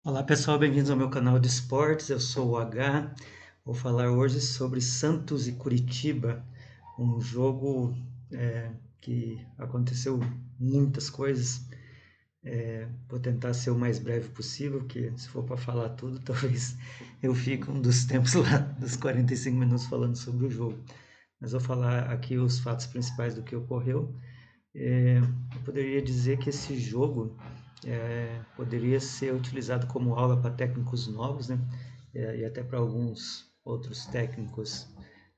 Olá pessoal, bem-vindos ao meu canal de esportes. Eu sou o H. Vou falar hoje sobre Santos e Curitiba, um jogo que aconteceu muitas coisas. Vou tentar ser o mais breve possível, porque se for para falar tudo, talvez eu fique um dos tempos lá, dos 45 minutos falando sobre o jogo. Mas vou falar aqui os fatos principais do que ocorreu. Eu poderia dizer que esse jogo poderia ser utilizado como aula para técnicos novos, né? E até para alguns outros técnicos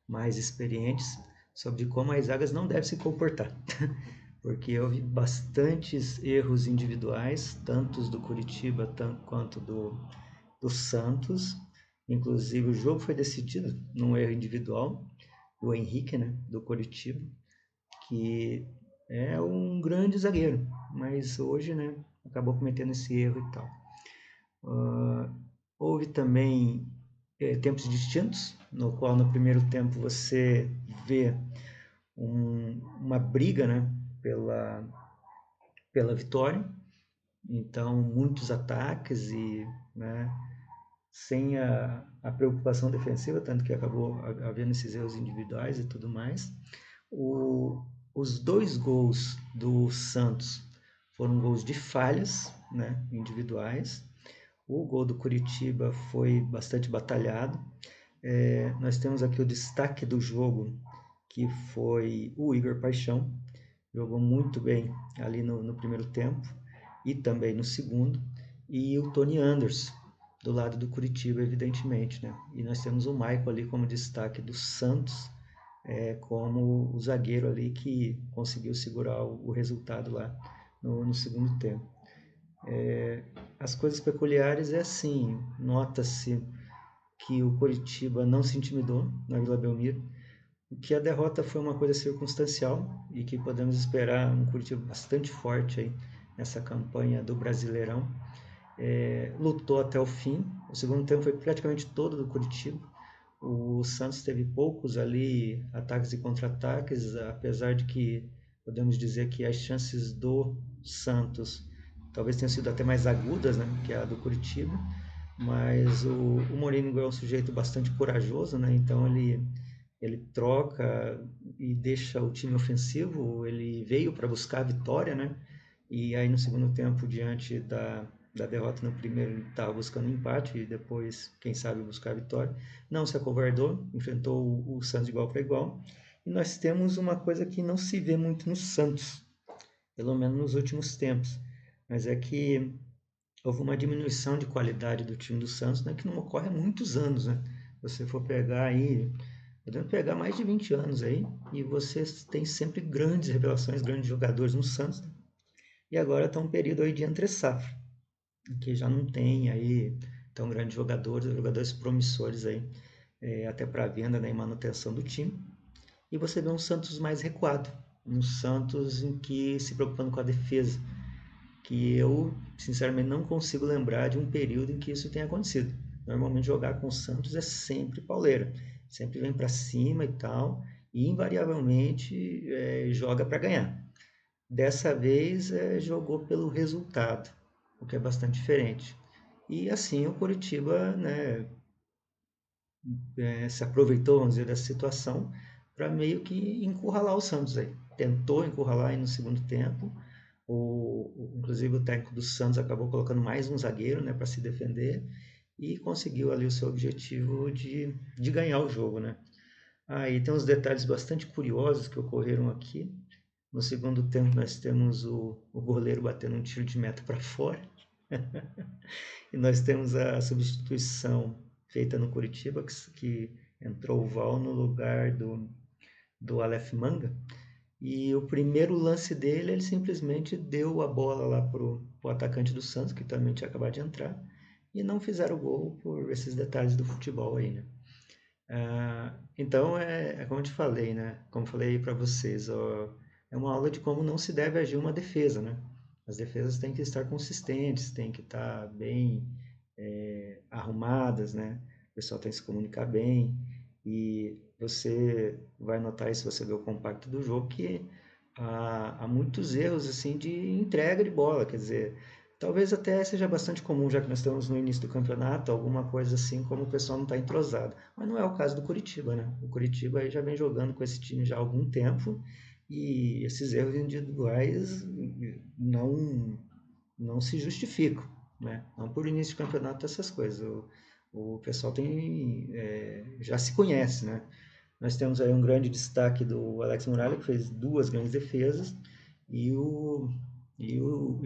mais experientes sobre como as zagas não devem se comportar, porque houve bastantes erros individuais, tanto do Curitiba quanto do Santos. Inclusive o jogo foi decidido num erro individual do Henrique, né, do Curitiba, que é um grande zagueiro, mas hoje, né, acabou cometendo esse erro e tal. Houve também tempos distintos, no qual no primeiro tempo você vê uma briga, né, pela vitória, então muitos ataques e, né, sem a preocupação defensiva, tanto que acabou havendo esses erros individuais e tudo mais. Os dois gols do Santos foram gols de falhas, né, individuais. O gol do Curitiba foi bastante batalhado. Nós temos aqui o destaque do jogo, que foi o Igor Paixão. Jogou muito bem ali no primeiro tempo e também no segundo. E o Tony Anderson, do lado do Curitiba, evidentemente, né? E nós temos o Michael ali como destaque do Santos, como o zagueiro ali que conseguiu segurar o resultado lá no segundo tempo. As coisas peculiares é assim, nota-se que o Curitiba não se intimidou na Vila Belmiro, que a derrota foi uma coisa circunstancial e que podemos esperar um Curitiba bastante forte aí nessa campanha do Brasileirão. Lutou até o fim, o segundo tempo foi praticamente todo do Curitiba. O Santos teve poucos ali ataques e contra-ataques, apesar de que podemos dizer que as chances do Santos talvez tenham sido até mais agudas, né, que a do Curitiba, mas o Mourinho é um sujeito bastante corajoso, né, então ele troca e deixa o time ofensivo, ele veio para buscar a vitória, né, e aí no segundo tempo, diante da derrota no primeiro, ele estava buscando um empate e depois, quem sabe, buscar a vitória. Não se acovardou, enfrentou o Santos de igual para igual. E nós temos uma coisa que não se vê muito no Santos, pelo menos nos últimos tempos, mas é que houve uma diminuição de qualidade do time do Santos, né, que não ocorre há muitos anos, né? Se você for pegar aí, podendo pegar mais de 20 anos aí, e você tem sempre grandes revelações, grandes jogadores no Santos, né? E agora está um período aí de entre safra, que já não tem aí tão grandes jogadores promissores aí, até para venda, né, e manutenção do time. E você vê um Santos mais recuado, um Santos em que se preocupando com a defesa, que eu sinceramente não consigo lembrar de um período em que isso tenha acontecido. Normalmente jogar com o Santos é sempre pauleira, sempre vem para cima e tal, e invariavelmente joga para ganhar. Dessa vez jogou pelo resultado, o que é bastante diferente. E assim o Curitiba, né, se aproveitou, vamos dizer, dessa situação para meio que encurralar o Santos aí. Tentou encurralar aí no segundo tempo. Inclusive o técnico do Santos acabou colocando mais um zagueiro, né, para se defender e conseguiu ali o seu objetivo de ganhar o jogo, né? Aí tem uns detalhes bastante curiosos que ocorreram aqui. No segundo tempo, nós temos o goleiro batendo um tiro de meta para fora. E nós temos a substituição feita no Curitiba, que entrou o Val no lugar do Aleph Manga. E o primeiro lance dele, ele simplesmente deu a bola lá pro atacante do Santos, que também tinha acabado de entrar, e não fizeram o gol por esses detalhes do futebol aí, né? Então, é como eu te falei, né? Como falei para vocês, ó, é uma aula de como não se deve agir uma defesa, né? As defesas têm que estar consistentes, têm que estar bem arrumadas, né? O pessoal tem que se comunicar bem e você vai notar isso se você ver o compacto do jogo que há muitos erros assim de entrega de bola, quer dizer, Talvez até seja bastante comum, já que nós estamos no início do campeonato, alguma coisa assim, como o pessoal não está entrosado. Mas não é o caso do Curitiba, né? O Curitiba aí já vem jogando com esse time já há algum tempo e esses erros individuais não, não se justificam, né? Não por início de campeonato essas coisas. O pessoal já se conhece, né? Nós temos aí um grande destaque do Alex Muralha, que fez duas grandes defesas, e o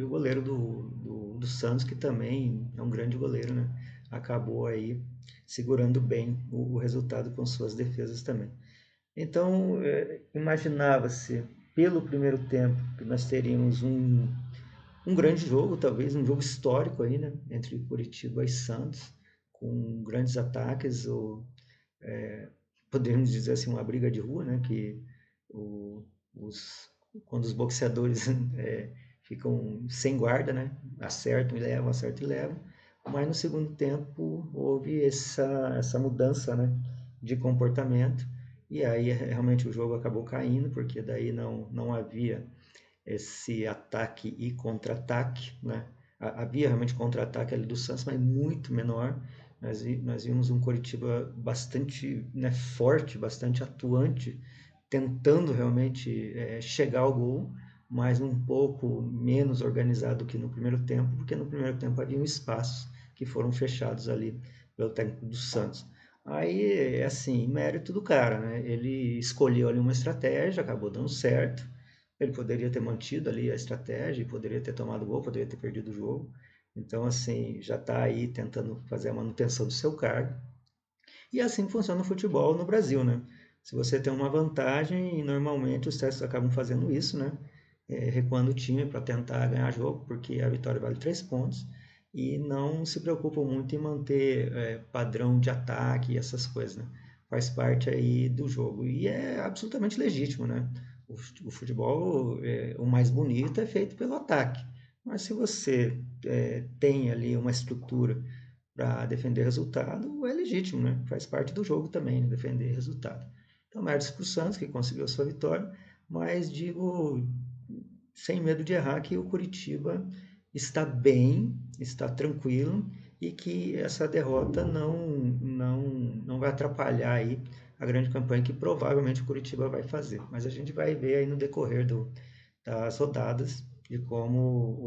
goleiro do Santos, que também é um grande goleiro, né? Acabou aí segurando bem o resultado com suas defesas também. Então, imaginava-se, pelo primeiro tempo, que nós teríamos um grande jogo, talvez um jogo histórico aí, né? Entre Curitiba e Santos, com grandes ataques, podemos dizer assim, uma briga de rua, né? Que o, os, quando os boxeadores ficam sem guarda, né? Acertam e levam. Mas no segundo tempo houve essa mudança, né? De comportamento. E aí realmente o jogo acabou caindo, porque daí não havia esse ataque e contra-ataque, né? Havia realmente contra-ataque ali do Santos, mas muito menor. Nós vimos um Coritiba bastante, né, forte, bastante atuante, tentando realmente chegar ao gol, mas um pouco menos organizado que no primeiro tempo, porque no primeiro tempo havia um espaços que foram fechados ali pelo técnico do Santos. Aí, assim, mérito do cara, né? Ele escolheu ali uma estratégia, acabou dando certo. Ele poderia ter mantido ali a estratégia, poderia ter tomado gol, poderia ter perdido o jogo. Então, assim, já está aí tentando fazer a manutenção do seu cargo. E assim funciona o futebol no Brasil, né? Se você tem uma vantagem, e normalmente os testes acabam fazendo isso, né? Recuando o time para tentar ganhar jogo, porque a vitória vale 3 pontos, e não se preocupam muito em manter padrão de ataque e essas coisas, né? Faz parte aí do jogo. E é absolutamente legítimo, né? O futebol, o mais bonito é feito pelo ataque. Mas se você tem ali uma estrutura para defender resultado, é legítimo, né? Faz parte do jogo também, né? Defender resultado. Então, méritos para o Santos, que conseguiu a sua vitória, mas digo, sem medo de errar, que o Curitiba está bem, está tranquilo e que essa derrota não vai atrapalhar aí a grande campanha que provavelmente o Curitiba vai fazer. Mas a gente vai ver aí no decorrer das rodadas de como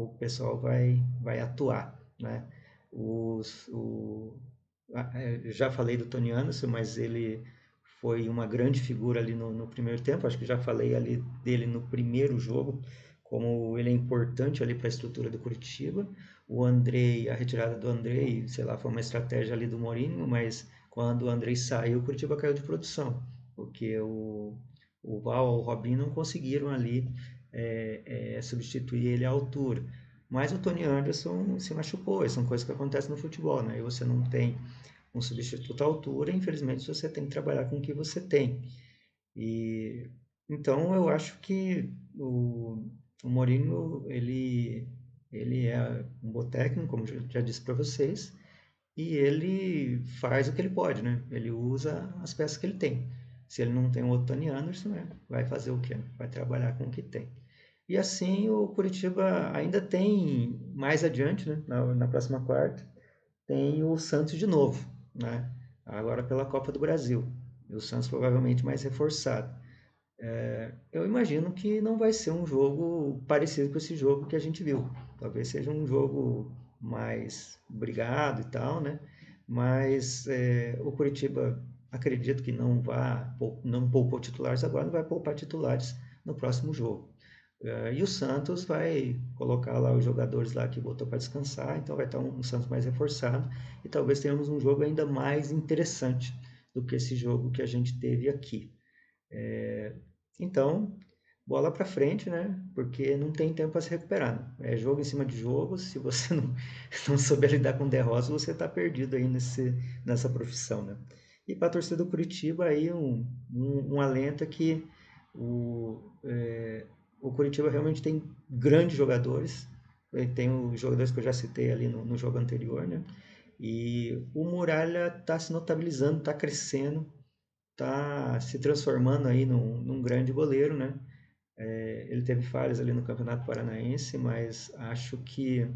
o pessoal vai atuar, né? Os, o, Já falei do Tony Anderson, mas ele foi uma grande figura ali no primeiro tempo. Acho que já falei ali dele no primeiro jogo, como ele é importante ali para a estrutura do Curitiba. O Andrei, a retirada do Andrei, sei lá, foi uma estratégia ali do Mourinho, mas quando o Andrei saiu, o Curitiba caiu de produção, porque o Val, o Robinho não conseguiram ali substituir ele à altura. Mas o Tony Anderson se machucou, são coisas que acontecem no futebol, né? E você não tem um substituto à altura, infelizmente você tem que trabalhar com o que você tem. E então eu acho que o Mourinho ele é um bom técnico, como já disse para vocês, e ele faz o que ele pode, né? Ele usa as peças que ele tem. Se ele não tem um outro Tony Anderson, né? Vai fazer o quê? Vai trabalhar com o que tem. E assim o Curitiba ainda tem mais adiante, né? Na próxima quarta, tem o Santos de novo, né? Agora pela Copa do Brasil. E o Santos provavelmente mais reforçado. Eu imagino que não vai ser um jogo parecido com esse jogo que a gente viu. Talvez seja um jogo mais brigado e tal, né? Mas o Curitiba acredito que não poupou titulares agora, não vai poupar titulares no próximo jogo. E o Santos vai colocar lá os jogadores lá que botou para descansar, então vai estar um Santos mais reforçado e talvez tenhamos um jogo ainda mais interessante do que esse jogo que a gente teve aqui. Então, bola para frente, né? Porque não tem tempo para se recuperar. Né? É jogo em cima de jogo. Se você não souber lidar com derrotas, você está perdido aí nessa profissão, né? E para a torcida do Curitiba, aí um alento é que o Curitiba realmente tem grandes jogadores. Tem os jogadores que eu já citei ali no jogo anterior, né? E o Muralha está se notabilizando, está crescendo, está se transformando aí num grande goleiro, né? Ele teve falhas ali no Campeonato Paranaense, mas acho que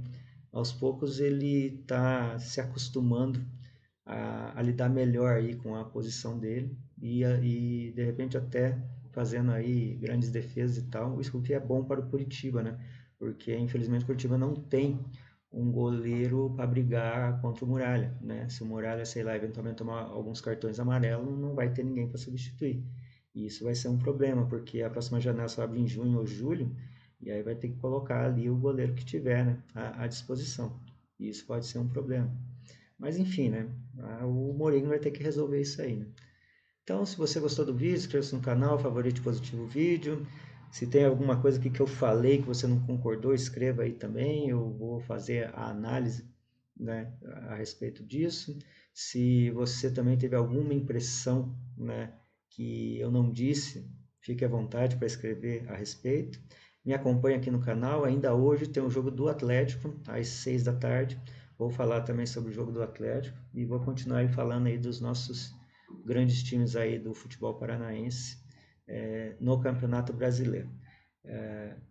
aos poucos ele está se acostumando a lidar melhor aí com a posição dele e de repente até fazendo aí grandes defesas e tal, isso que é bom para o Curitiba, né? Porque infelizmente o Curitiba não tem um goleiro para brigar contra o Muralha, né? Se o Muralha, sei lá, eventualmente tomar alguns cartões amarelos, não vai ter ninguém para substituir. E isso vai ser um problema, porque a próxima janela só abre em junho ou julho, e aí vai ter que colocar ali o goleiro que tiver, né, à disposição. E isso pode ser um problema. Mas enfim, né? O Mourinho vai ter que resolver isso aí, né? Então, se você gostou do vídeo, inscreva-se no canal, favorite positivo o vídeo. Se tem alguma coisa aqui que eu falei que você não concordou, escreva aí também. Eu vou fazer a análise, né, a respeito disso. Se você também teve alguma impressão, né, que eu não disse, fique à vontade para escrever a respeito. Me acompanhe aqui no canal. Ainda hoje tem o jogo do Atlético, às 6 da tarde. Vou falar também sobre o jogo do Atlético e vou continuar aí falando aí dos nossos grandes times aí do futebol paranaense no Campeonato Brasileiro.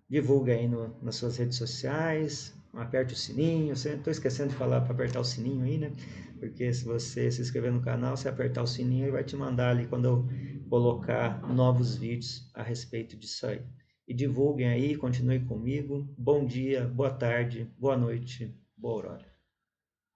Divulgue aí nas suas redes sociais, aperte o sininho. Estou esquecendo de falar para apertar o sininho aí, né? Porque se você se inscrever no canal, você apertar o sininho, ele vai te mandar ali quando eu colocar novos vídeos a respeito disso aí. E divulguem aí, continue comigo. Bom dia, boa tarde, boa noite, boa aurora.